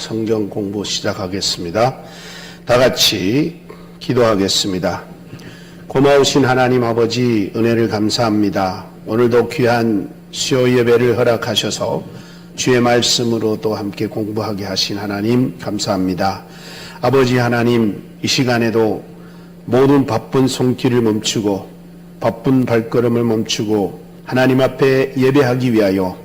성경 공부 시작하겠습니다. 다 같이 기도하겠습니다. 고마우신 하나님 아버지 은혜를 감사합니다. 오늘도 귀한 수요 예배를 허락하셔서 주의 말씀으로 또 함께 공부하게 하신 하나님 감사합니다. 아버지 하나님, 이 시간에도 모든 바쁜 손길을 멈추고 바쁜 발걸음을 멈추고 하나님 앞에 예배하기 위하여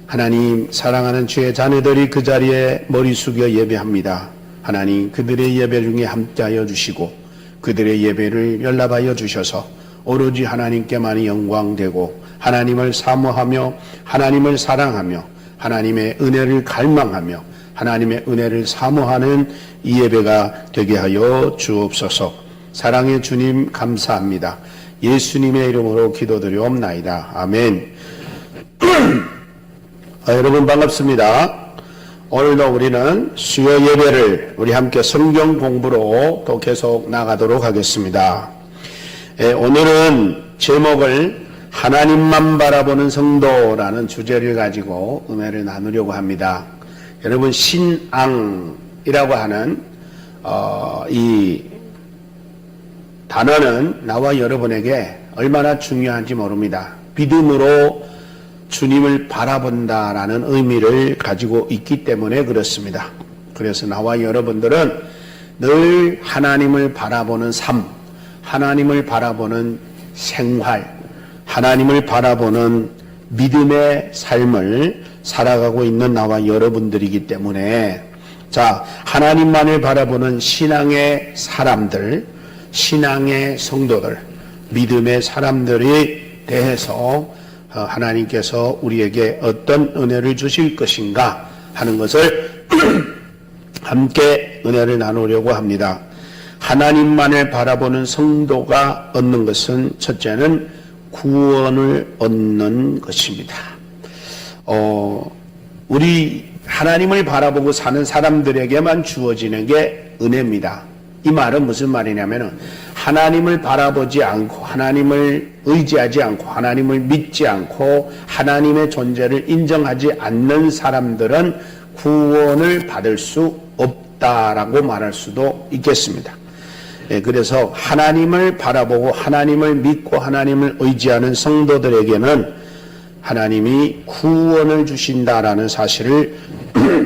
하나님 사랑하는 주의 자녀들이 그 자리에 머리 숙여 예배합니다. 하나님, 그들의 예배 중에 함께하여 주시고 그들의 예배를 연락하여 주셔서 오로지 하나님께만이 영광되고 하나님을 사모하며 하나님을 사랑하며 하나님의 은혜를 갈망하며 하나님의 은혜를 사모하는 이 예배가 되게 하여 주옵소서. 사랑의 주님 감사합니다. 예수님의 이름으로 기도드리옵나이다. 아멘. 여러분 반갑습니다. 오늘도 우리는 수요 예배를 우리 함께 성경 공부로 또 계속 나가도록 하겠습니다. 오늘은 제목을 하나님만 바라보는 성도라는 주제를 가지고 은혜를 나누려고 합니다. 여러분, 신앙이라고 하는 이 단어는 나와 여러분에게 얼마나 중요한지 모릅니다. 믿음으로 주님을 바라본다라는 의미를 가지고 있기 때문에 그렇습니다. 그래서 나와 여러분들은 늘 하나님을 바라보는 삶, 하나님을 바라보는 생활, 하나님을 바라보는 믿음의 삶을 살아가고 있는 나와 여러분들이기 때문에 하나님만을 바라보는 신앙의 사람들, 신앙의 성도들, 믿음의 사람들이 대해서 하나님께서 우리에게 어떤 은혜를 주실 것인가 하는 것을 함께 은혜를 나누려고 합니다. 하나님만을 바라보는 성도가 얻는 것은 첫째는 구원을 얻는 것입니다. 우리 하나님을 바라보고 사는 사람들에게만 주어지는 게 은혜입니다. 이 말은 무슨 말이냐면은 하나님을 바라보지 않고 하나님을 의지하지 않고 하나님을 믿지 않고 하나님의 존재를 인정하지 않는 사람들은 구원을 받을 수 없다라고 말할 수도 있겠습니다. 그래서 하나님을 바라보고 하나님을 믿고 하나님을 의지하는 성도들에게는 하나님이 구원을 주신다라는 사실을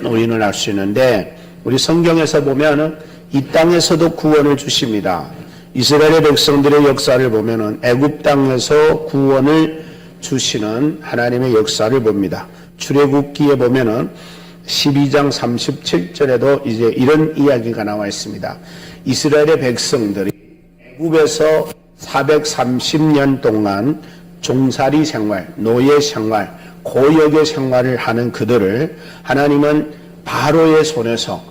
우리는 알 수 있는데, 우리 성경에서 보면은 이 땅에서도 구원을 주십니다. 이스라엘의 백성들의 역사를 보면은 애굽 땅에서 구원을 주시는 하나님의 역사를 봅니다. 출애굽기에 보면은 12장 37절에도 이제 이런 이야기가 나와 있습니다. 이스라엘의 백성들이 애굽에서 430년 동안 종살이 생활, 노예 생활, 고역의 생활을 하는 그들을 하나님은 바로의 손에서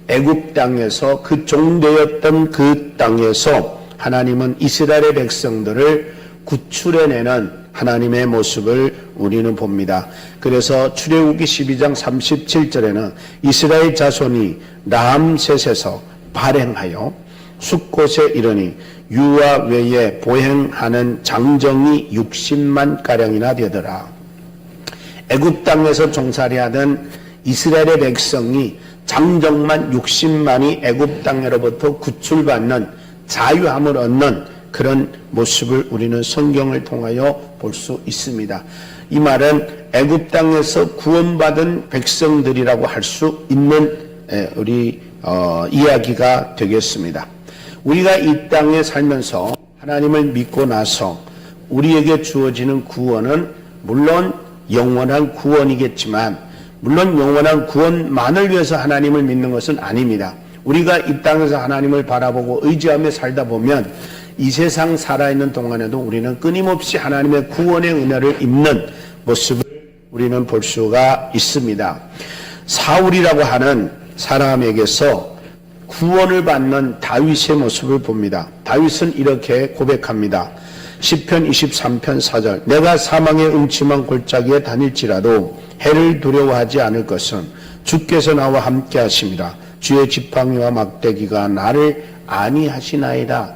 애굽 땅에서 그 종되었던 그 땅에서 하나님은 이스라엘의 백성들을 구출해내는 하나님의 모습을 우리는 봅니다. 그래서 출애굽기 12장 37절에는 이스라엘 자손이 람셋에서 발행하여 숫곳에 이르니 유아 외에 보행하는 장정이 60만 가량이나 되더라. 애굽 땅에서 종살이하던 이스라엘의 백성이 장정만 60만이 애굽 땅으로부터 구출받는 자유함을 얻는 그런 모습을 우리는 성경을 통하여 볼 수 있습니다. 이 말은 애굽 땅에서 구원받은 백성들이라고 할 수 있는 우리 이야기가 되겠습니다. 우리가 이 땅에 살면서 하나님을 믿고 나서 우리에게 주어지는 구원은 물론 영원한 구원이겠지만, 물론 영원한 구원만을 위해서 하나님을 믿는 것은 아닙니다. 우리가 이 땅에서 하나님을 바라보고 의지하며 살다 보면 이 세상 살아있는 동안에도 우리는 끊임없이 하나님의 구원의 은혜를 입는 모습을 우리는 볼 수가 있습니다. 사울이라고 하는 사람에게서 구원을 받는 다윗의 모습을 봅니다. 다윗은 이렇게 고백합니다. 시편 23편 4절, 내가 사망의 음침한 골짜기에 다닐지라도 해를 두려워하지 않을 것은 주께서 나와 함께 하십니다. 주의 지팡이와 막대기가 나를 안위하시나이다.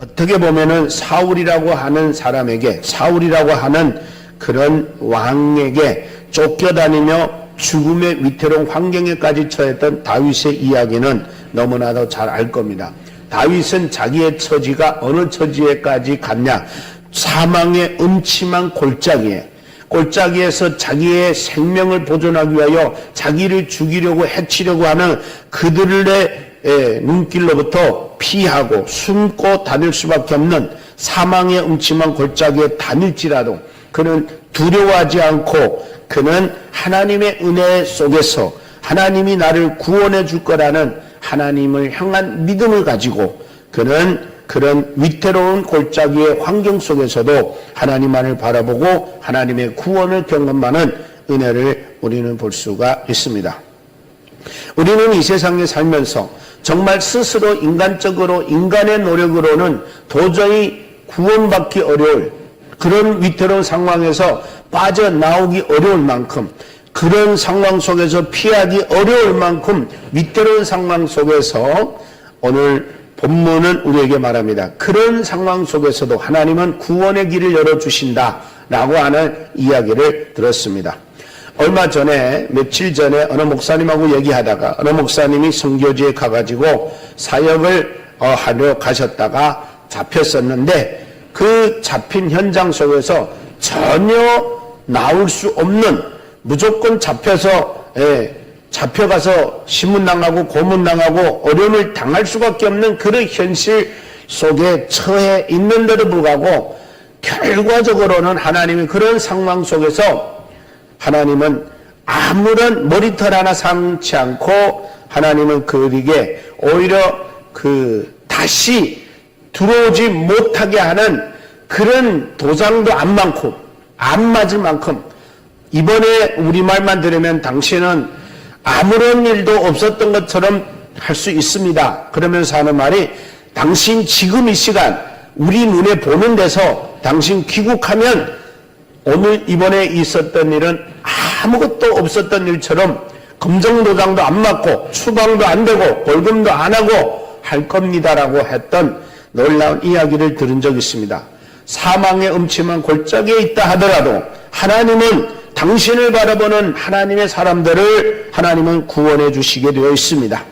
어떻게 보면은 사울이라고 하는 사람에게, 사울이라고 하는 그런 왕에게 쫓겨다니며 죽음의 위태로운 환경에까지 처했던 다윗의 이야기는 너무나도 잘 알 겁니다. 다윗은 자기의 처지가 어느 처지에까지 갔냐? 사망의 음침한 골짜기에서 자기의 생명을 보존하기 위하여 자기를 죽이려고 해치려고 하는 그들의 눈길로부터 피하고 숨고 다닐 수밖에 없는 사망의 음침한 골짜기에 다닐지라도 그는 두려워하지 않고 그는 하나님의 은혜 속에서 하나님이 나를 구원해 줄 거라는 하나님을 향한 믿음을 가지고 그는 그런 위태로운 골짜기의 환경 속에서도 하나님만을 바라보고 하나님의 구원을 경험하는 은혜를 우리는 볼 수가 있습니다. 우리는 이 세상에 살면서 정말 스스로 인간적으로 인간의 노력으로는 도저히 구원받기 어려울 그런 위태로운 상황에서 빠져나오기 어려울 만큼 그런 상황 속에서 피하기 어려울 만큼 위태로운 상황 속에서 오늘 본문은 우리에게 말합니다. 그런 상황 속에서도 하나님은 구원의 길을 열어주신다라고 하는 이야기를 들었습니다. 얼마 전에 며칠 전에 어느 목사님하고 얘기하다가 어느 목사님이 선교지에 가가지고 사역을 하러 가셨다가 잡혔었는데 그 잡힌 현장 속에서 전혀 나올 수 없는 무조건 잡혀가서 신문당하고 고문당하고 어려움을 당할 수밖에 없는 그런 현실 속에 처해 있는데도 불구하고 결과적으로는 하나님이 그런 상황 속에서 하나님은 아무런 머리털 하나 상치 않고 하나님은 그에게 오히려 다시 들어오지 못하게 하는 그런 도장도 안 많고 안 맞을 만큼 이번에 우리말만 들으면 당신은 아무런 일도 없었던 것처럼 할 수 있습니다. 그러면서 하는 말이 당신 지금 이 시간 우리 눈에 보는 데서 당신 귀국하면 오늘 이번에 있었던 일은 아무것도 없었던 일처럼 검정도장도 안 맞고 추방도 안 되고 벌금도 안 하고 할 겁니다라고 했던 놀라운 이야기를 들은 적이 있습니다. 사망의 음침한 골짜기에 있다 하더라도 하나님은 당신을 바라보는 하나님의 사람들을 하나님은 구원해 주시게 되어 있습니다.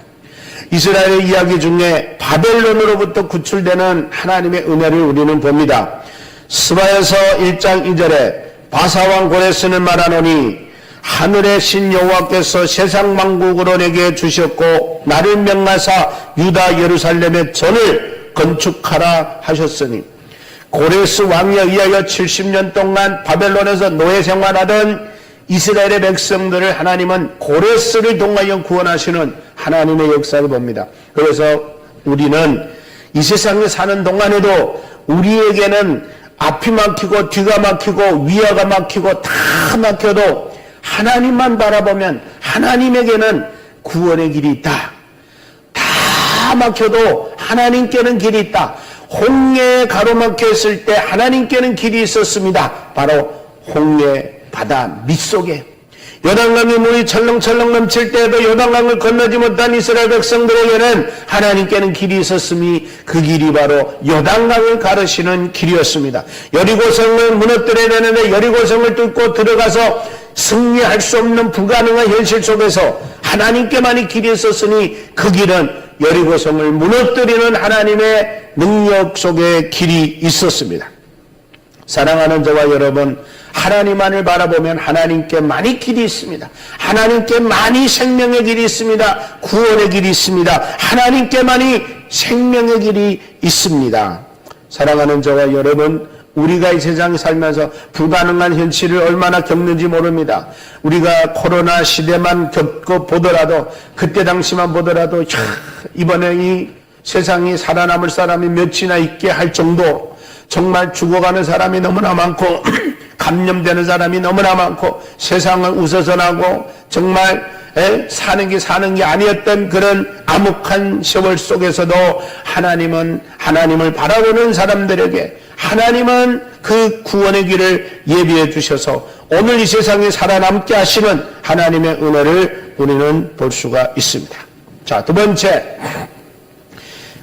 이스라엘의 이야기 중에 바벨론으로부터 구출되는 하나님의 은혜를 우리는 봅니다. 스바에서 1장 2절에 바사왕 고레스는 말하노니 하늘의 신 여호와께서 세상 만국으로 내게 주셨고 나를 명하사 유다 예루살렘의 전을 건축하라 하셨으니 고레스 왕에 의하여 70년 동안 바벨론에서 노예 생활하던 이스라엘의 백성들을 하나님은 고레스를 통하여 구원하시는 하나님의 역사를 봅니다. 그래서 우리는 이 세상에 사는 동안에도 우리에게는 앞이 막히고 뒤가 막히고 위아가 막히고 다 막혀도 하나님만 바라보면 하나님에게는 구원의 길이 있다. 다 막혀도 하나님께는 길이 있다. 홍해에 가로막혀 있을 때 하나님께는 길이 있었습니다. 바로 홍해 바다 밑속에 요단강의 물이 철렁철렁 넘칠 때에도 요단강을 건너지 못한 이스라엘 백성들에게는 하나님께는 길이 있었으니 그 길이 바로 요단강을 가르시는 길이었습니다. 여리고성을 무너뜨려야 되는데 여리고성을 뚫고 들어가서 승리할 수 없는 불가능한 현실 속에서 하나님께만이 길이 있었으니 그 길은 여리고성을 무너뜨리는 하나님의 능력 속에 길이 있었습니다. 사랑하는 저와 여러분, 하나님만을 바라보면 하나님께만이 길이 있습니다. 하나님께만이 생명의 길이 있습니다. 구원의 길이 있습니다. 하나님께만이 생명의 길이 있습니다. 사랑하는 저와 여러분, 우리가 이 세상에 살면서 불가능한 현실을 얼마나 겪는지 모릅니다. 우리가 코로나 시대만 겪고 보더라도 그때 당시만 보더라도 이번에 이 세상이 살아남을 사람이 몇이나 있게 할 정도 정말 죽어가는 사람이 너무나 많고 감염되는 사람이 너무나 많고 세상을 웃어서나고 정말 사는 게 아니었던 그런 암흑한 세월 속에서도 하나님은 하나님을 바라보는 사람들에게 하나님은 그 구원의 길을 예비해 주셔서 오늘 이 세상에 살아남게 하시는 하나님의 은혜를 우리는 볼 수가 있습니다. 자, 두 번째,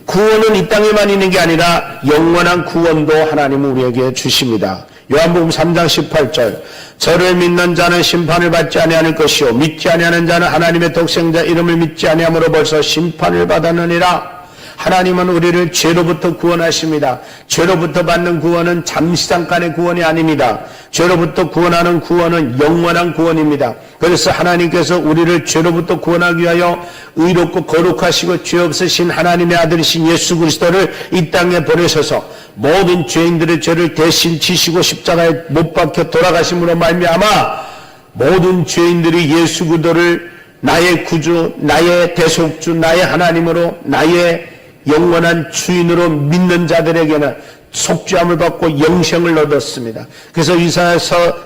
구원은 이 땅에만 있는 게 아니라 영원한 구원도 하나님은 우리에게 주십니다. 요한복음 3장 18절 저를 믿는 자는 심판을 받지 아니하는 것이요 믿지 아니하는 자는 하나님의 독생자 이름을 믿지 아니함으로 벌써 심판을 받았느니라. 하나님은 우리를 죄로부터 구원하십니다. 죄로부터 받는 구원은 잠시잠깐의 구원이 아닙니다. 죄로부터 구원하는 구원은 영원한 구원입니다. 그래서 하나님께서 우리를 죄로부터 구원하기 위하여 의롭고 거룩하시고 죄 없으신 하나님의 아들이신 예수 그리스도를 이 땅에 보내셔서 모든 죄인들의 죄를 대신 지시고 십자가에 못 박혀 돌아가심으로 말미암아 모든 죄인들이 예수 그리스도를 나의 구주, 나의 대속주, 나의 하나님으로 나의 영원한 주인으로 믿는 자들에게는 속죄함을 받고 영생을 얻었습니다. 그래서 이사야서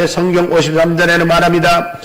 성경 53절에는 말합니다.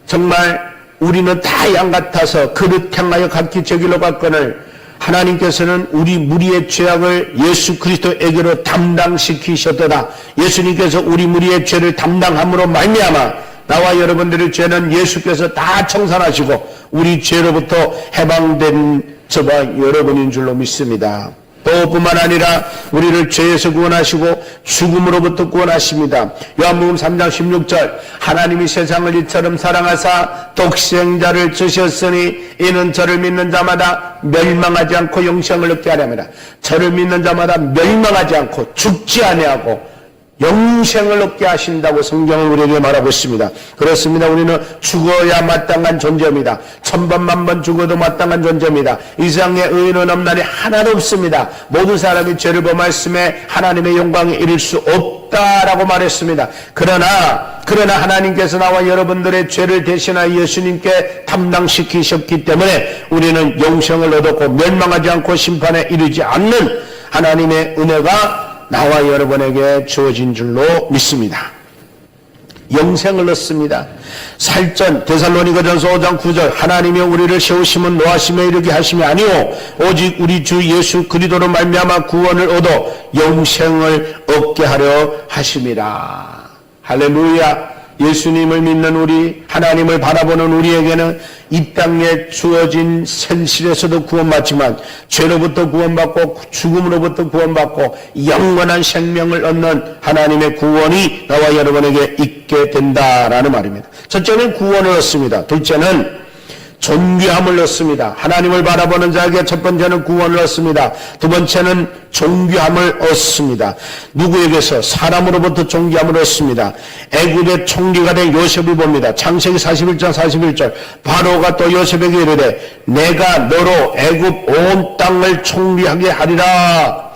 정말 우리는 다 양 같아서 그릇 향하여 각기 제 길로 갔거늘 하나님께서는 우리 무리의 죄악을 예수 그리스도에게로 담당시키셨도다. 예수님께서 우리 무리의 죄를 담당함으로 말미암아 나와 여러분들의 죄는 예수께서 다 청산하시고 우리 죄로부터 해방된 저와 여러분인 줄로 믿습니다. 또 뿐만 아니라 우리를 죄에서 구원하시고 죽음으로부터 구원하십니다. 요한복음 3장 16절 하나님이 세상을 이처럼 사랑하사 독생자를 주셨으니 이는 저를 믿는 자마다 멸망하지 않고 영생을 얻게 하렵니다. 저를 믿는 자마다 멸망하지 않고 죽지 아니하고 영생을 얻게 하신다고 성경은 우리에게 말하고 있습니다. 그렇습니다. 우리는 죽어야 마땅한 존재입니다. 천번 만번 죽어도 마땅한 존재입니다. 이 세상에 의인은 없나니 하나도 없습니다. 모든 사람이 죄를 범하였음에 하나님의 영광에 이를 수 없다라고 말했습니다. 그러나 하나님께서 나와 여러분들의 죄를 대신하여 예수님께 담당시키셨기 때문에 우리는 영생을 얻었고 멸망하지 않고 심판에 이르지 않는 하나님의 은혜가 나와 여러분에게 주어진 줄로 믿습니다. 영생을 얻습니다. 살전 데살로니가전서 5장 9절 하나님이 우리를 세우심은 노하심에 이르게 하심이 아니오 오직 우리 주 예수 그리스도로 말미암아 구원을 얻어 영생을 얻게 하려 하심이라. 할렐루야. 예수님을 믿는 우리, 하나님을 바라보는 우리에게는 이 땅에 주어진 현실에서도 구원받지만 죄로부터 구원받고 죽음으로부터 구원받고 영원한 생명을 얻는 하나님의 구원이 나와 여러분에게 있게 된다라는 말입니다. 첫째는 구원을 얻습니다. 둘째는 존귀함을 얻습니다. 하나님을 바라보는 자에게 첫 번째는 구원을 얻습니다. 두 번째는 존귀함을 얻습니다. 누구에게서? 사람으로부터 존귀함을 얻습니다. 애굽의 총리가 된 요셉을 봅니다. 창세기 41장 41절 바로가 또 요셉에게 이르되 내가 너로 애굽 온 땅을 총리하게 하리라.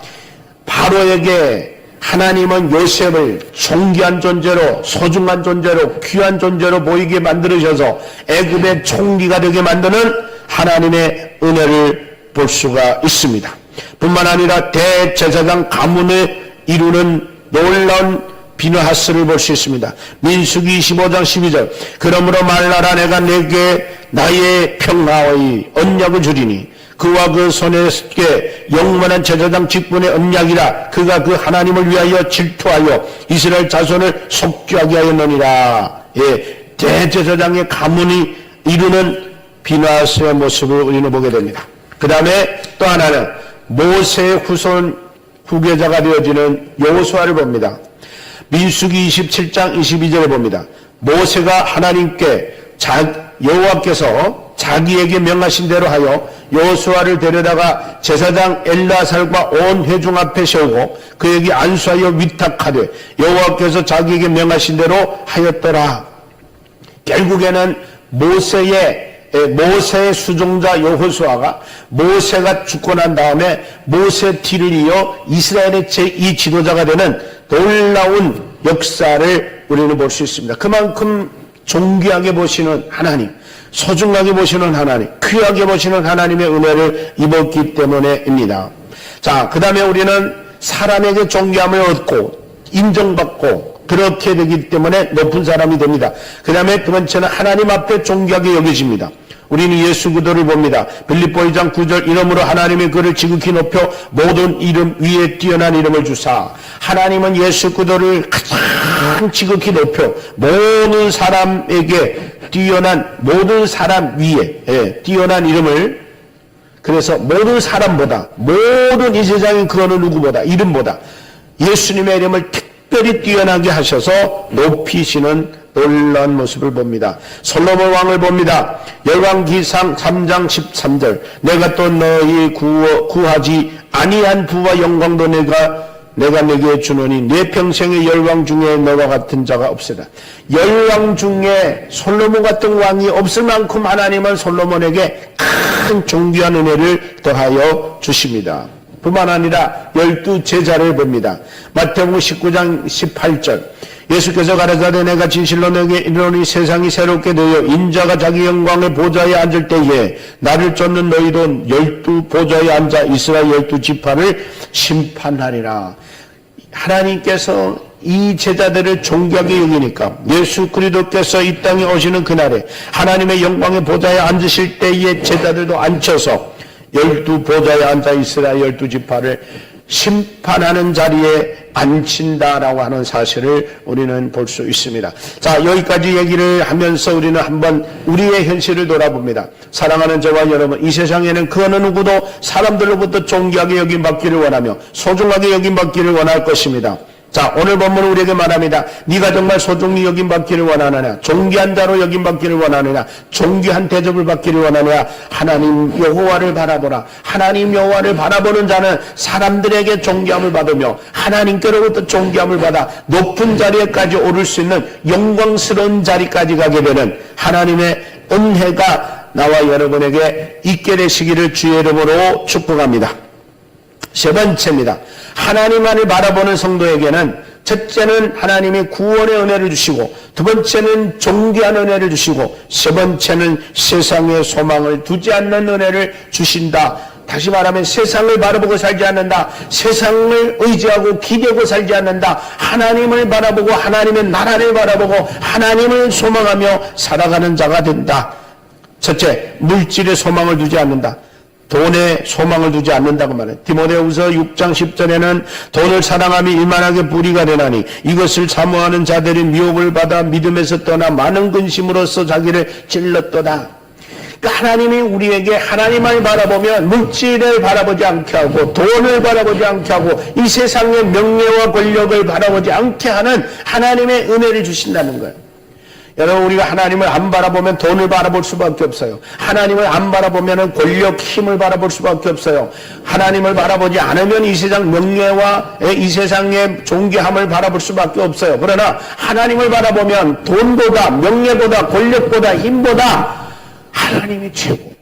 바로에게 하나님은 요셉을 존귀한 존재로 소중한 존재로 귀한 존재로 보이게 만들으셔서 애굽의 총리가 되게 만드는 하나님의 은혜를 볼 수가 있습니다. 뿐만 아니라 대제사장 가문을 이루는 놀라운 비느하스를 볼 수 있습니다. 민수기 25장 12절 그러므로 말라라 내가 내게 나의 평화의 언약을 주리니 그와 그 손에게 영원한 제사장 직분의 언약이라 그가 그 하나님을 위하여 질투하여 이스라엘 자손을 속죄하게 하였느니라. 예, 대제사장의 가문이 이루는 비느하스의 모습을 우리는 보게 됩니다. 그 다음에 또 하나는 모세의 후손 후계자가 되어지는 여호수아를 봅니다. 민수기 27장 22절에 봅니다. 모세가 하나님께 여호와께서 자기에게 명하신 대로 하여 여호수아를 데려다가 제사장 엘르아살과 온 회중 앞에 세우고 그에게 안수하여 위탁하되 여호와께서 자기에게 명하신 대로 하였더라. 결국에는 모세의 수종자 여호수아가 모세가 죽고 난 다음에 모세 뒤를 이어 이스라엘의 제2 지도자가 되는 놀라운 역사를 우리는 볼 수 있습니다. 그만큼 존귀하게 보시는 하나님, 소중하게 보시는 하나님, 귀하게 보시는 하나님의 은혜를 입었기 때문에입니다. 자, 그 다음에 우리는 사람에게 존귀함을 얻고 인정받고 그렇게 되기 때문에 높은 사람이 됩니다. 그 다음에 두 번째는 하나님 앞에 존귀하게 여겨집니다. 우리는 예수 그리스도를 봅니다. 빌립보 2장 9절 이름으로 하나님이 그를 지극히 높여 모든 이름 위에 뛰어난 이름을 주사. 하나님은 예수 그리스도를 가장 지극히 높여 모든 사람에게 뛰어난 모든 사람 위에 뛰어난 이름을 그래서 모든 사람보다 모든 이 세상의 그 어느 누구보다 이름보다 예수님의 이름을 특별히 특별히 뛰어나게 하셔서 높이시는 놀라운 모습을 봅니다. 솔로몬 왕을 봅니다. 열왕기상 3장 13절 내가 또 너희 구하지 아니한 부와 영광도 내가 내게 주노니 내 평생의 열왕 중에 너와 같은 자가 없으라. 열왕 중에 솔로몬 같은 왕이 없을 만큼 하나님은 솔로몬에게 큰 존귀한 은혜를 더하여 주십니다. 뿐만 아니라 12제자를 봅니다. 마태복음 19장 18절 예수께서 가라사대 내가 진실로 너에게 이르노니 세상이 새롭게 되어 인자가 자기 영광의 보좌에 앉을 때에 나를 쫓는 너희도 12 보좌에 앉아 이스라엘 12지파를 심판하리라. 하나님께서 이 제자들을 존귀하게 여기니까 예수 그리스도께서 이 땅에 오시는 그날에 하나님의 영광의 보좌에 앉으실 때에 제자들도 앉혀서 12 보좌에 앉아 이스라엘 12지파를 심판하는 자리에 앉힌다라고 하는 사실을 우리는 볼 수 있습니다. 자, 여기까지 얘기를 하면서 우리는 한번 우리의 현실을 돌아봅니다. 사랑하는 저와 여러분, 이 세상에는 그 어느 누구도 사람들로부터 존귀하게 여김받기를 원하며 소중하게 여김받기를 원할 것입니다. 자, 오늘 본문 우리에게 말합니다. 네가 정말 소중히 여김받기를 원하느냐, 존귀한 자로 여김받기를 원하느냐, 존귀한 대접을 받기를 원하느냐, 하나님 여호와를 바라보라. 하나님 여호와를 바라보는 자는 사람들에게 존귀함을 받으며 하나님께로부터 존귀함을 받아 높은 자리에까지 오를 수 있는 영광스러운 자리까지 가게 되는 하나님의 은혜가 나와 여러분에게 있게 되시기를 주의 이름으로 축복합니다. 세 번째입니다. 하나님만을 바라보는 성도에게는 첫째는 하나님이 구원의 은혜를 주시고 두 번째는 존귀한 은혜를 주시고 세 번째는 세상에 소망을 두지 않는 은혜를 주신다. 다시 말하면 세상을 바라보고 살지 않는다. 세상을 의지하고 기대고 살지 않는다. 하나님을 바라보고 하나님의 나라를 바라보고 하나님을 소망하며 살아가는 자가 된다. 첫째, 물질의 소망을 두지 않는다. 돈에 소망을 두지 않는다고 말해요. 디모데후서 6장 10절에는 돈을 사랑함이 이만하게 불의가 되나니 이것을 사모하는 자들이 미혹을 받아 믿음에서 떠나 많은 근심으로써 자기를 찔렀도다. 그러니까 하나님이 우리에게 하나님을 바라보면 물질을 바라보지 않게 하고 돈을 바라보지 않게 하고 이 세상의 명예와 권력을 바라보지 않게 하는 하나님의 은혜를 주신다는 거예요. 여러분, 우리가 하나님을 안 바라보면 돈을 바라볼 수밖에 없어요. 하나님을 안 바라보면 권력, 힘을 바라볼 수밖에 없어요. 하나님을 바라보지 않으면 이 세상 명예와 이 세상의 존귀함을 바라볼 수밖에 없어요. 그러나 하나님을 바라보면 돈보다 명예보다 권력보다 힘보다 하나님이 최고.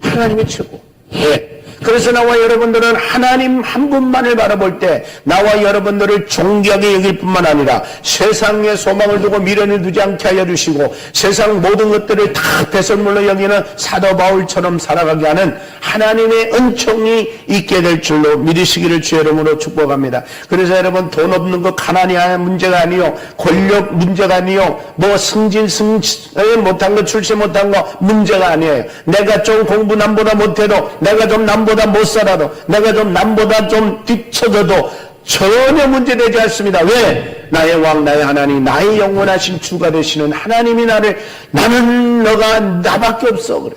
하나님이 최고. 네. 그래서 나와 여러분들은 하나님 한 분만을 바라볼 때 나와 여러분들을 존귀하게 여길 뿐만 아니라 세상에 소망을 두고 미련을 두지 않게 하여 주시고 세상 모든 것들을 다 배설물로 여기는 사도 바울처럼 살아가게 하는 하나님의 은총이 있게 될 줄로 믿으시기를 주의 이름으로 축복합니다. 그래서 여러분, 돈 없는 것 가난이 문제가 아니요, 권력 문제가 아니요, 뭐 승진 못한 거, 출세 못한 거 문제가 아니에요. 내가 좀 공부 남보다 못해도, 내가 좀 남보다 못 살아도, 내가 좀 남보다 좀 뒤쳐져도 전혀 문제되지 않습니다. 왜? 나의 왕, 나의 하나님, 나의 영원하신 주가 되시는 하나님이 나는 너가 나밖에 없어. 그래.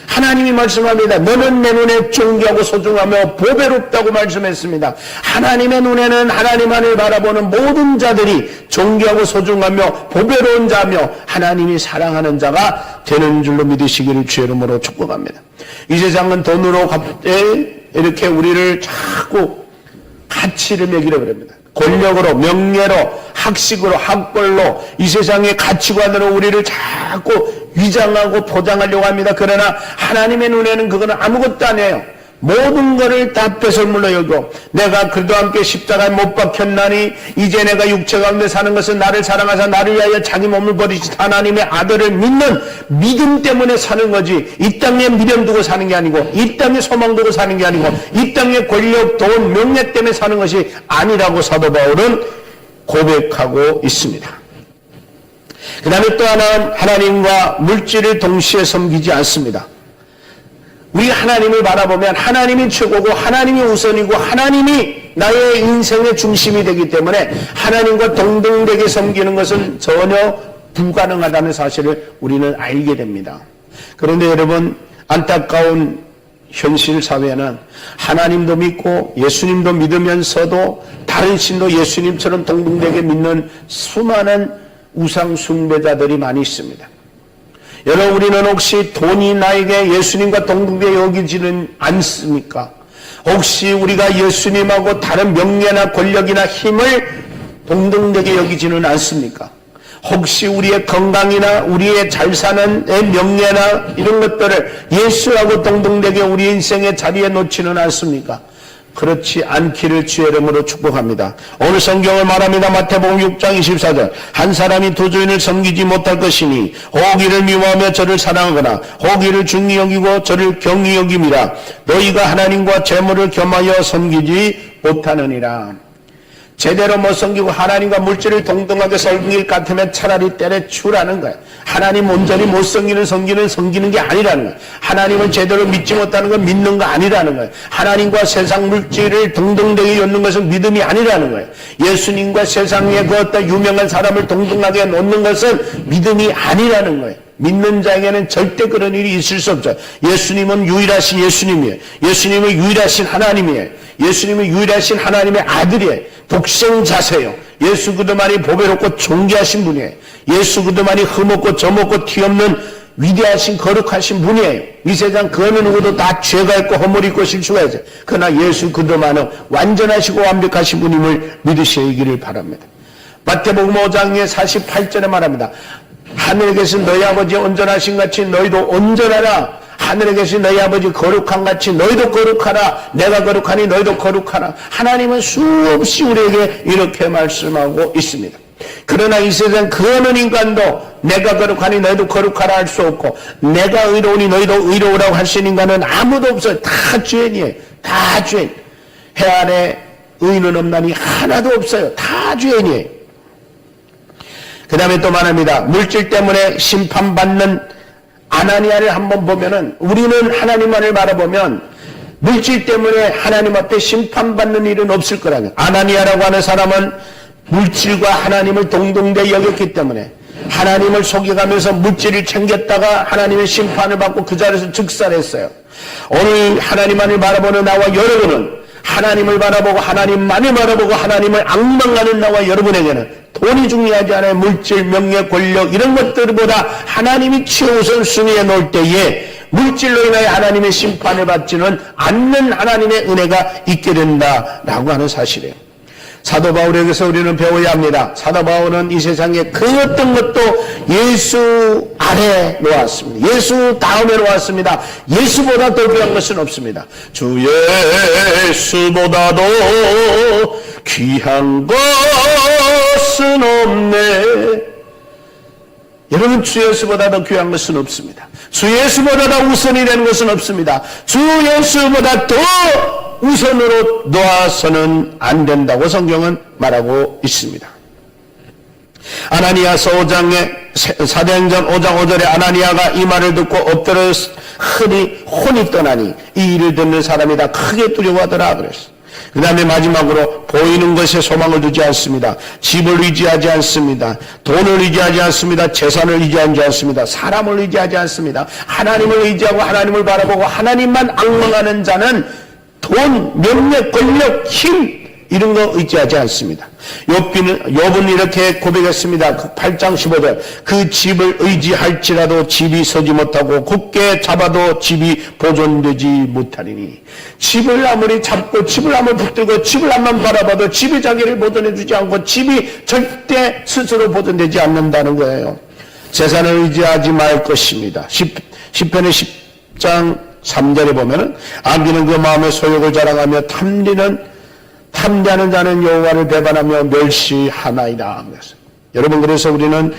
하나님이 말씀합니다. 너는 내 눈에 존귀하고 소중하며 보배롭다고 말씀했습니다. 하나님의 눈에는 하나님만을 바라보는 모든 자들이 존귀하고 소중하며 보배로운 자며 하나님이 사랑하는 자가 되는 줄로 믿으시기를 주의 이름으로 축복합니다. 이 세상은 돈으로 이렇게 우리를 자꾸 가치를 매기려 그럽니다. 권력으로, 명예로, 학식으로, 학벌로, 이 세상의 가치관으로 우리를 자꾸 위장하고 포장하려고 합니다. 그러나 하나님의 눈에는 그거는 아무것도 아니에요. 모든 것을 다 배설물로 여기고 내가 그도 함께 십자가에 못 박혔나니 이제 내가 육체 가운데 사는 것은 나를 사랑하사 나를 위하여 자기 몸을 버리신 하나님의 아들을 믿는 믿음 때문에 사는 거지, 이 땅에 미련 두고 사는 게 아니고 이 땅에 소망 두고 사는 게 아니고 이 땅에 권력, 돈, 명예 때문에 사는 것이 아니라고 사도 바울은 고백하고 있습니다. 그 다음에 또 하나는 하나님과 물질을 동시에 섬기지 않습니다. 우리 하나님을 바라보면 하나님이 최고고 하나님이 우선이고 하나님이 나의 인생의 중심이 되기 때문에 하나님과 동등되게 섬기는 것은 전혀 불가능하다는 사실을 우리는 알게 됩니다. 그런데 여러분, 안타까운 현실 사회는 하나님도 믿고 예수님도 믿으면서도 다른 신도 예수님처럼 동등되게 믿는 수많은 우상 숭배자들이 많이 있습니다. 여러분, 우리는 혹시 돈이 나에게 예수님과 동등되게 여기지는 않습니까? 혹시 우리가 예수님하고 다른 명예나 권력이나 힘을 동등되게 여기지는 않습니까? 혹시 우리의 건강이나 우리의 잘 사는 명예나 이런 것들을 예수하고 동등되게 우리 인생의 자리에 놓지는 않습니까? 그렇지 않기를 주의 이름으로 축복합니다. 오늘 성경을 말합니다. 마태복음 6장 24절. 한 사람이 두 주인을 섬기지 못할 것이니 호기를 미워하며 저를 사랑하거나 호기를 중히 여기고 저를 경히 여김이라. 너희가 하나님과 재물을 겸하여 섬기지 못하느니라. 제대로 못 섬기고 하나님과 물질을 동등하게 섬길 것 같으면 차라리 때려치우라는 거예요. 하나님 온전히 못 섬기는 게 아니라는 거예요. 하나님을 제대로 믿지 못하는 건 믿는 거 아니라는 거예요. 하나님과 세상 물질을 동등되게 놓는 것은 믿음이 아니라는 거예요. 예수님과 세상의 그 어떤 유명한 사람을 동등하게 놓는 것은 믿음이 아니라는 거예요. 믿는 자에게는 절대 그런 일이 있을 수 없어요. 예수님은 유일하신 예수님이에요. 예수님은 유일하신 하나님이에요. 예수님은 유일하신 하나님의 아들이에요. 독생자세요. 예수 그도만이 보배롭고 존귀하신 분이에요. 예수 그도만이 흠없고 점없고 티없는 위대하신 거룩하신 분이에요. 이 세상 그 어느 누구도 다 죄가 있고 허물이 있고 실수가 있어요. 그러나 예수 그도만은 완전하시고 완벽하신 분임을 믿으시기를 바랍니다. 마태복음 5장의 48절에 말합니다. 하늘에 계신 너희 아버지 온전하신 같이 너희도 온전하라. 하늘에 계신 너희 아버지 거룩한 같이 너희도 거룩하라. 내가 거룩하니 너희도 거룩하라. 하나님은 수없이 우리에게 이렇게 말씀하고 있습니다. 그러나 이 세상 그 어느 인간도 내가 거룩하니 너희도 거룩하라 할 수 없고 내가 의로우니 너희도 의로우라고 할 수 있는 인간은 아무도 없어요. 다 죄인이에요. 다 죄인. 해 아래 의인은 없나니 하나도 없어요. 다 죄인이에요. 그 다음에 또 말합니다. 물질 때문에 심판받는 아나니아를 한번 보면은 우리는 하나님만을 바라보면 물질 때문에 하나님 앞에 심판받는 일은 없을 거라는. 아나니아라고 하는 사람은 물질과 하나님을 동등되게 여겼기 때문에 하나님을 속여가면서 물질을 챙겼다가 하나님의 심판을 받고 그 자리에서 즉살했어요. 오늘 하나님만을 바라보는 나와 여러분은 하나님을 바라보고 하나님만을 바라보고 하나님을 앙망하는 나와 여러분에게는 돈이 중요하지 않아요. 물질, 명예, 권력 이런 것들보다 하나님이 최우선 순위에 놓을 때에 물질로 인하여 하나님의 심판을 받지는 않는 하나님의 은혜가 있게 된다라고 하는 사실이에요. 사도 바울에게서 우리는 배워야 합니다. 사도 바울은 이 세상에 그 어떤 것도 예수 아래 놓았습니다. 예수 다음에 놓았습니다. 예수보다 더 귀한 것은 없습니다. 주 예수보다도 귀한 것은 없네. 여러분, 주 예수보다 더 귀한 것은 없습니다. 주 예수보다 더 우선이 되는 것은 없습니다. 주 예수보다 더 우선으로 놓아서는 안 된다고 성경은 말하고 있습니다. 아나니아서 5장에 사도행전 5장 5절에 아나니아가 이 말을 듣고 엎드려 혼이 떠나니 이 일을 듣는 사람이 다 크게 두려워하더라 그랬어. 그 다음에 마지막으로 보이는 것에 소망을 두지 않습니다. 집을 의지하지 않습니다. 돈을 의지하지 않습니다. 재산을 의지하지 않습니다. 사람을 의지하지 않습니다. 하나님을 의지하고 하나님을 바라보고 하나님만 앙망하는 자는 돈, 명예, 권력, 힘 이런 거 의지하지 않습니다. 욥은 이렇게 고백했습니다. 8장 15절. 그 집을 의지할지라도 집이 서지 못하고 굳게 잡아도 집이 보존되지 못하리니. 집을 아무리 잡고 집을 아무리 붙들고 집을 한번 바라봐도 집이 자기를 보존해주지 않고 집이 절대 스스로 보존되지 않는다는 거예요. 재산을 의지하지 말 것입니다. 10편의 10장 3절에 보면은 악인은 그 마음의 소욕을 자랑하며 탐내하는 자는 여호와를 배반하며 멸시하나이다. 여러분, 그래서 우리는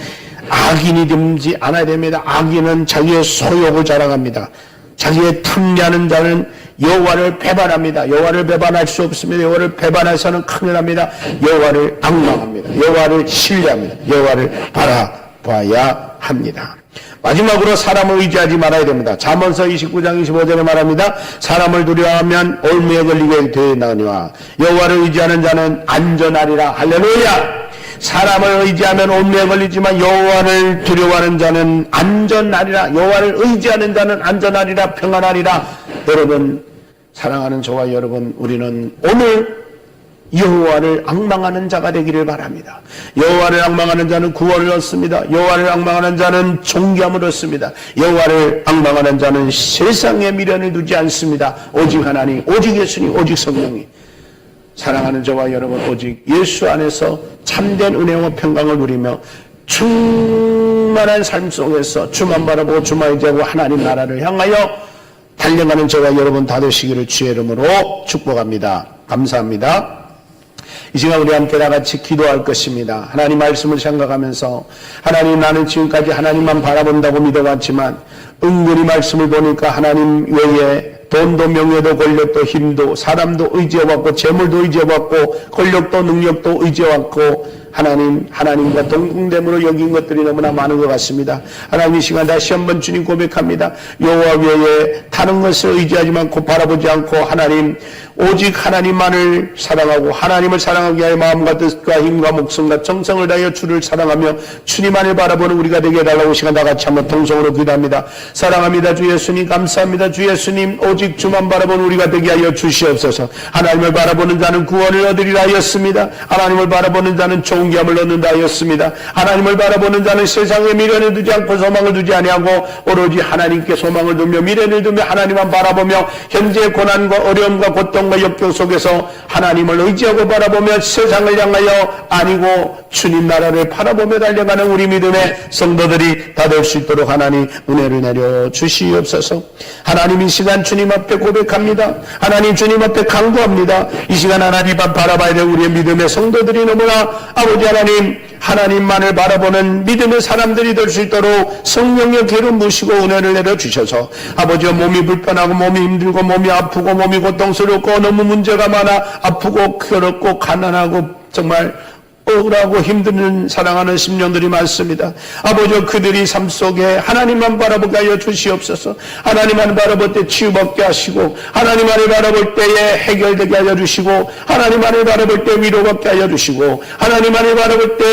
악인이 되지 않아야 됩니다. 악인은 자기의 소욕을 자랑합니다. 자기의 탐내하는 자는 여호와를 배반합니다. 여호와를 배반할 수 없습니다. 여호와를 배반해서는 큰일 납니다. 여호와를 앙망합니다. 여호와를 신뢰합니다. 여호와를 바라봐야 합니다. 마지막으로 사람을 의지하지 말아야 됩니다. 잠언서 29장 25절에 말합니다. 사람을 두려워하면 올무에 걸리게 되나니와 여호와를 의지하는 자는 안전하리라. 할렐루야. 사람을 의지하면 올무에 걸리지만 여호와를 두려워하는 자는 안전하리라. 여호와를 의지하는 자는 안전하리라. 평안하리라. 여러분, 사랑하는 저와 여러분, 우리는 오늘 여호와를 앙망하는 자가 되기를 바랍니다. 여호와를 앙망하는 자는 구원을 얻습니다. 여호와를 앙망하는 자는 존귀함을 얻습니다. 여호와를 앙망하는 자는 세상에 미련을 두지 않습니다. 오직 하나님, 오직 예수님, 오직 성령이. 사랑하는 저와 여러분, 오직 예수 안에서 참된 은혜와 평강을 누리며 충만한 삶 속에서 주만 바라보고 주만 의지하고 하나님 나라를 향하여 달려가는 저와 여러분 다 되시기를 주의 이름으로 축복합니다. 감사합니다. 이 시간 우리 함께 다 같이 기도할 것입니다. 하나님 말씀을 생각하면서 하나님, 나는 지금까지 하나님만 바라본다고 믿어왔지만 은근히 말씀을 보니까 하나님 외에 돈도 명예도 권력도 힘도 사람도 의지해왔고 재물도 의지해왔고 권력도 능력도 의지해왔고 하나님과 동등됨으로 여긴 것들이 너무나 많은 것 같습니다. 하나님, 이 시간 다시 한번 주님 고백합니다. 여호와 외에 다른 것을 의지하지만 곧 바라보지 않고 하나님, 오직 하나님만을 사랑하고 하나님을 사랑하기 위하여 마음과 뜻과 힘과 목숨과 정성을 다하여 주를 사랑하며 주님만을 바라보는 우리가 되게 해달라고 시간 다 같이 한번 통성으로 기도합니다. 사랑합니다. 주 예수님, 감사합니다. 주 예수님, 오직 주만 바라보는 우리가 되게 하여 주시옵소서. 하나님을 바라보는 자는 구원을 얻으리라 하였습니다. 하나님을 바라보는 자는 존귀함을 얻는다 하였습니다. 하나님을 바라보는 자는 세상에 미련을 두지 않고 소망을 두지 아니하고 오로지 하나님께 소망을 두며 미련을 두며 하나님만 바라보며 현재의 고난과 어려움과 고통과 역경 속에서 하나님을 의지하고 바라보며 세상을 향하여 아니고 주님 나라를 바라보며 달려가는 우리 믿음의 성도들이 다 될 수 있도록 하나님 은혜를 내려 주시옵소서. 하나님, 이 시간 주님 앞에 고백합니다. 하나님, 주님 앞에 간구합니다. 이 시간 하나님 앞 바라봐야 될 우리의 믿음의 성도들이 너무나 아버지 하나님, 하나님만을 바라보는 믿음의 사람들이 될 수 있도록 성령의 기름 부으시고 은혜를 내려 주셔서 아버지, 몸이 불편하고 몸이 힘들고 몸이 아프고 몸이 고통스럽고 너무 문제가 많아 아프고 괴롭고 가난하고 정말 억울하고 힘든 사랑하는 심령들이 많습니다. 아버지, 그들이 삶 속에 하나님만 바라보게 하여 주시옵소서. 하나님만 바라볼 때 치유받게 하시고 하나님만을 바라볼 때에 해결되게 하여 주시고 하나님만을 바라볼 때 위로받게 하여 주시고 하나님만을 바라볼 때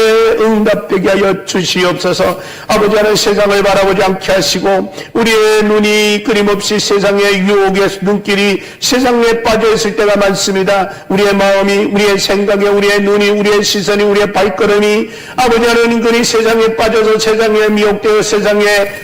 응답되게 하여 주시옵소서. 아버지, 하나님, 세상을 바라보지 않게 하시고 우리의 눈이 끊임없이 세상의 유혹의 눈길이 세상에 빠져 있을 때가 많습니다. 우리의 마음이, 우리의 생각이, 우리의 눈이, 우리의 시선이, 우리의 발걸음이 아버지 하나님 그리 세상에 빠져서 세상에 미혹되어 세상에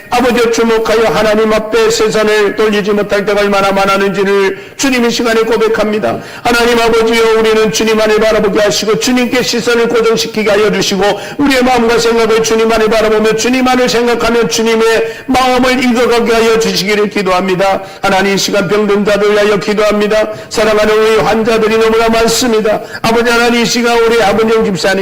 아버지 주목하여 하나님 앞에 세상을 돌리지 못할 때가 얼마나 많았는지를 주님의 시간에 고백합니다. 하나님 아버지여, 우리는 주님 안을 바라보게 하시고 주님께 시선을 고정시키게 하여 주시고 우리의 마음과 생각을 주님 안을 바라보며 주님 안을 생각하며 주님의 마음을 읽어가게 하여 주시기를 기도합니다. 하나님, 이 시간 병든 자들 위하여 기도합니다. 사랑하는 우리 환자들이 너무나 많습니다. 아버지 하나님, 이 시간 우리 아버님 집사님,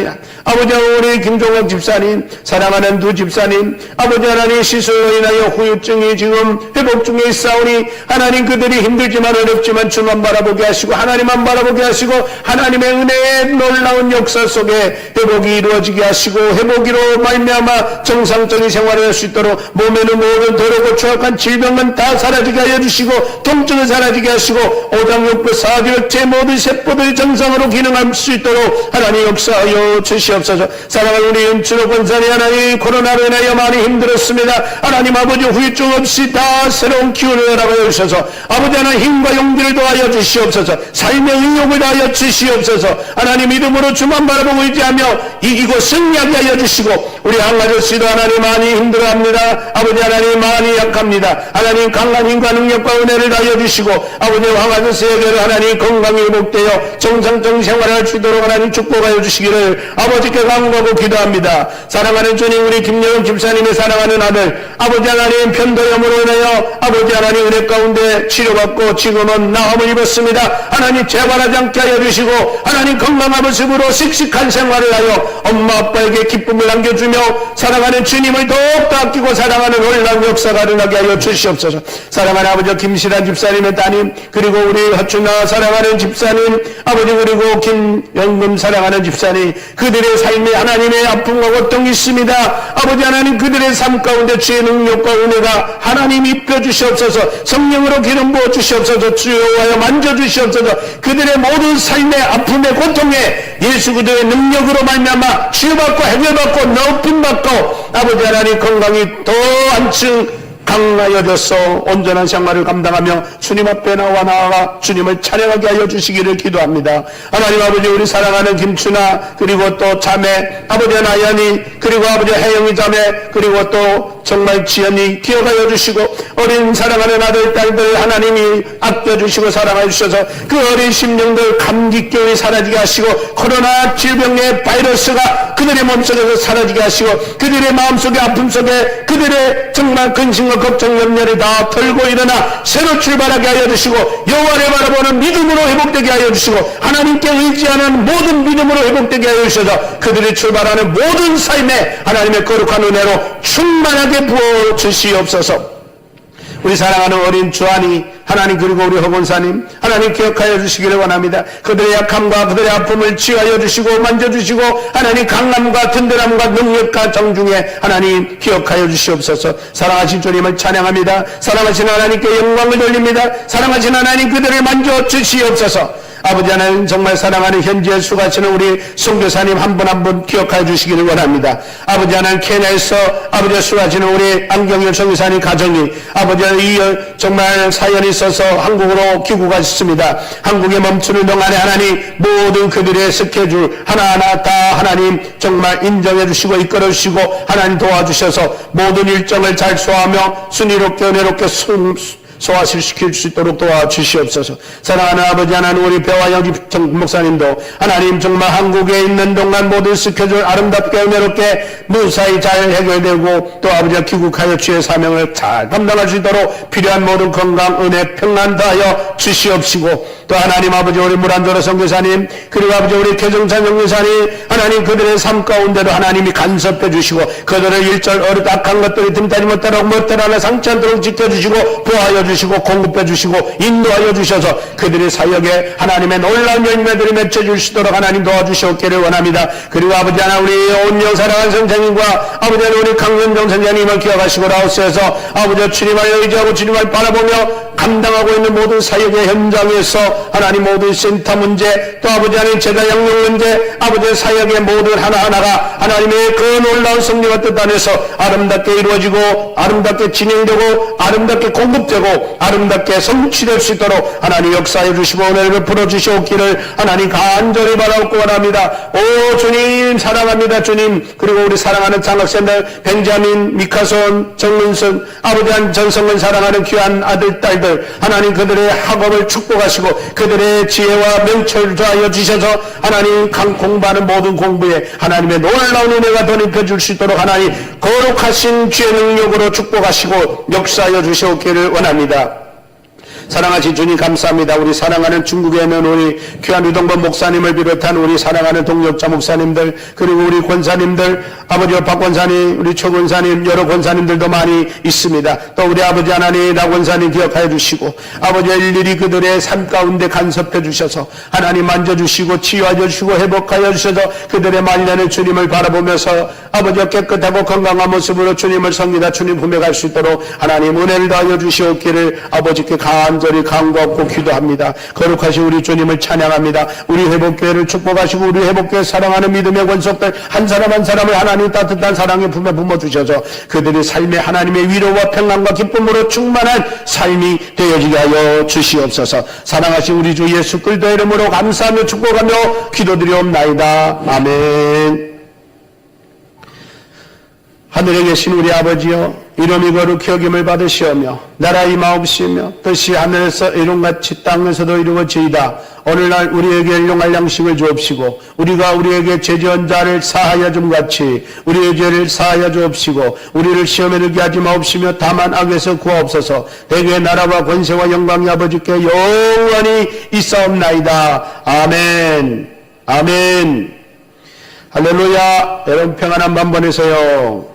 아버지 우리 김종학 집사님, 사랑하는 두 집사님, 아버지 하나님, 시술로 인하여 후유증이 지금 회복 중에 있사오니 하나님, 그들이 힘들지만 어렵지만 주만 바라보게 하시고 하나님만 바라보게 하시고 하나님의 은혜의 놀라운 역사 속에 회복이 이루어지게 하시고 회복으로 말미암아 정상적인 생활을 할 수 있도록 몸에는 모든 더럽고 추악한 질병은 다 사라지게 하여 주시고 통증을 사라지게 하시고 오장육부 사지역체 모든 세포들이 정상으로 기능할 수 있도록 하나님 역사하여 주시옵소서. 사랑하는 우리 은추로 권사님, 하나님 코로나로 인하여 많이 힘들었습니다. 하나님 아버지, 후유증 없이 다 새로운 기운을 허락하여 주셔서 아버지 하나님 힘과 용기를 더하여 주시옵소서. 삶의 의욕을 더하여 주시옵소서. 하나님 믿음으로 주만 바라보고 의지하며 이기고 승리하게 하여 주시고 우리 한가족씨도 하나님 많이 힘들어합니다. 아버지 하나님 많이 약합니다. 하나님 강한 힘과 능력과 은혜를 더하여 주시고 아버지 한가족씨에게는 하나님 건강이 회복되어 정상적인 생활을 할 수 있도록 하나님 축복하여 주시기를 아버지께 간구하고 기도합니다. 사랑하는 주님, 우리 김여영 집사님의 사랑하는 아들 아버지 하나님 편도염으로 인하여 아버지 하나님 은혜 가운데 치료받고 지금은 나음을 입었습니다. 하나님 재발하지 않게 하여 주시고 하나님 건강한 모습으로 씩씩한 생활을 하여 엄마 아빠에게 기쁨을 남겨주며 사랑하는 주님을 더욱더 아끼고 사랑하는 놀라운 역사가 일어나게 하여 주시옵소서. 사랑하는 아버지 김실한 집사님의 따님, 그리고 우리 허춘나 사랑하는 집사님 아버지, 그리고 김영금 사랑하는 집사님, 그들의 삶에 하나님의 아픔과 고통이 있습니다. 아버지 하나님, 그들의 삶 가운데 주의 능력과 은혜가 하나님 입혀주시옵소서. 성령으로 기름 부어주시옵소서. 주여와여 만져주시옵소서. 그들의 모든 삶의 아픔의 고통에 예수 그들의 능력으로 말미암아 치유받고 해결받고 높임받고 아버지 하나님 건강이 더 한층 강하여 져서 온전한 생활을 감당하며 주님 앞에 나아가 주님을 찬양하게 하여 주시기를 기도합니다. 하나님 아버지, 우리 사랑하는 김춘아, 그리고 또 자매 아버지 나연이, 그리고 아버지 혜영이 자매, 그리고 또 정말 지연이 기억하여 주시고, 어린 사랑하는 아들 딸들 하나님이 아껴주시고 사랑하여 주셔서 그 어린 심령들 감기병이 사라지게 하시고, 코로나 질병의 바이러스가 그들의 몸속에서 사라지게 하시고, 그들의 마음속의 아픔 속에 그들의 정말 근심과 걱정 염려를 다 털고 일어나 새로 출발하게 하여 주시고, 여호와를 바라보는 믿음으로 회복되게 하여 주시고, 하나님께 의지하는 모든 믿음으로 회복되게 하여 주셔서 그들이 출발하는 모든 삶에 하나님의 거룩한 은혜로 충만하게 부어 주시옵소서. 우리 사랑하는 어린 주한이 하나님, 그리고 우리 허건사님 하나님 기억하여 주시기를 원합니다. 그들의 약함과 그들의 아픔을 치유하여 주시고 만져주시고, 하나님 강함과 든든함과 능력과 정중에 하나님 기억하여 주시옵소서. 사랑하신 주님을 찬양합니다. 사랑하신 하나님께 영광을 돌립니다. 사랑하신 하나님, 그들을 만져주시옵소서. 아버지 하나님, 정말 사랑하는 현지에 수고하시는 우리 선교사님 한 분 한 분 기억하여 주시기를 원합니다. 아버지 하나님, 케냐에서 아버지 수고하시는 우리 안경일 선교사님 가정이 아버지 이 정말 사연이 있어서 한국으로 귀국하셨습니다. 한국에 멈추는 동안에 하나님 모든 그들의 스케줄 하나하나 다 하나님 정말 인정해 주시고 이끌어 주시고 하나님 도와주셔서 모든 일정을 잘 소화하며 순의롭게 은혜롭게 소화시킬 수 있도록 도와주시옵소서. 사랑하는 아버지 하나님, 우리 배와 영지 목사님도 하나님 정말 한국에 있는 동안 모든 스케줄 아름답게 은혜롭게 무사히 잘 해결되고, 또 아버지가 귀국하여 주의 사명을 잘 감당할 수 있도록 필요한 모든 건강, 은혜, 평안 다하여 주시옵시고, 또 하나님 아버지 우리 물안조로 선교사님, 그리고 아버지 우리 개정찬 영교사님 하나님 그들의 삶 가운데로 하나님이 간섭해 주시고, 그들의 일절 어릇 악한 것들이 틈타지 못하도록 못하나 상치 않도록 지켜주시고 보호하여 주시고 공급해 주시고 인도하여 주셔서 그들의 사역에 하나님의 놀라운 열매들이 맺혀질 수 있도록 하나님 도와주시옵기를 원합니다. 그리고 아버지 하나 우리 온영 사랑하는 선생님과 아버지 하나 우리 강윤정 선생님을 기억하시고 라오스에서 아버지 주님을 의지하고 주님을 바라보며 감당하고 있는 모든 사역의 현장에서 하나님 모든 센터 문제, 또 아버지 하나님 제자 양육 문제, 아버지의 사역의 모든 하나하나가 하나님의 그 놀라운 성령의 뜻 안에서 아름답게 이루어지고 아름답게 진행되고 아름답게 공급되고 아름답게 성취될 수 있도록 하나님 역사해 주시고 은혜를 풀어주시옵기를 하나님 간절히 바라옵고 원합니다. 오 주님 사랑합니다. 주님, 그리고 우리 사랑하는 장학생들 벤자민, 미카손, 정문선, 아버지 한 전성을 사랑하는 귀한 아들 딸들 하나님 그들의 학업을 축복하시고 그들의 지혜와 명철을 더하여 주셔서 하나님 공부하는 모든 공부에 하나님의 놀라운 은혜가 덧입혀 줄 수 있도록 하나님 거룩하신 주의 능력으로 축복하시고 역사하여 주시옵기를 원합니다. 사랑하신 주님 감사합니다. 우리 사랑하는 중국에 있는 우리 귀한 유동범 목사님을 비롯한 우리 사랑하는 동역자 목사님들, 그리고 우리 권사님들, 아버지 박 권사님, 우리 최 권사님, 여러 권사님들도 많이 있습니다. 또 우리 아버지 하나님 나 권사님 기억하여 주시고 아버지 일일이 그들의 삶 가운데 간섭해 주셔서 하나님 만져주시고 치유하여 주시고 회복하여 주셔서 그들의 말년에 주님을 바라보면서 아버지와 깨끗하고 건강한 모습으로 주님을 섬기다 주님 품에 갈 수 있도록 하나님 은혜를 더하여 주시옵기를 아버지께 간절히 간구하고 기도합니다. 거룩하신 우리 주님을 찬양합니다. 우리 회복교회를 축복하시고 우리 회복교회 사랑하는 믿음의 권속들 한 사람 한 사람을 하나님 따뜻한 사랑의 품에 품어주셔서 그들의 삶에 하나님의 위로와 평안과 기쁨으로 충만한 삶이 되어지게 하여 주시옵소서. 사랑하신 우리 주 예수 그리스도의 이름으로 감사하며 축복하며 기도드리옵나이다. 아멘. 하늘에 계신 우리 아버지여, 이름이 거룩히 여김을 받으시오며 나라 임하옵시며 뜻이 하늘에서 이룬같이 땅에서도 이루어지이다. 오늘날 우리에게 일용할 양식을 주옵시고 우리가 우리에게 죄지은 자를 사하여 줌같이 우리의 죄를 사하여 주옵시고 우리를 시험에 들게 하지 마옵시며 다만 악에서 구하옵소서. 대개 나라와 권세와 영광이 아버지께 영원히 있사옵나이다. 아멘. 아멘. 할렐루야. 여러분 평안한 밤 보내세요.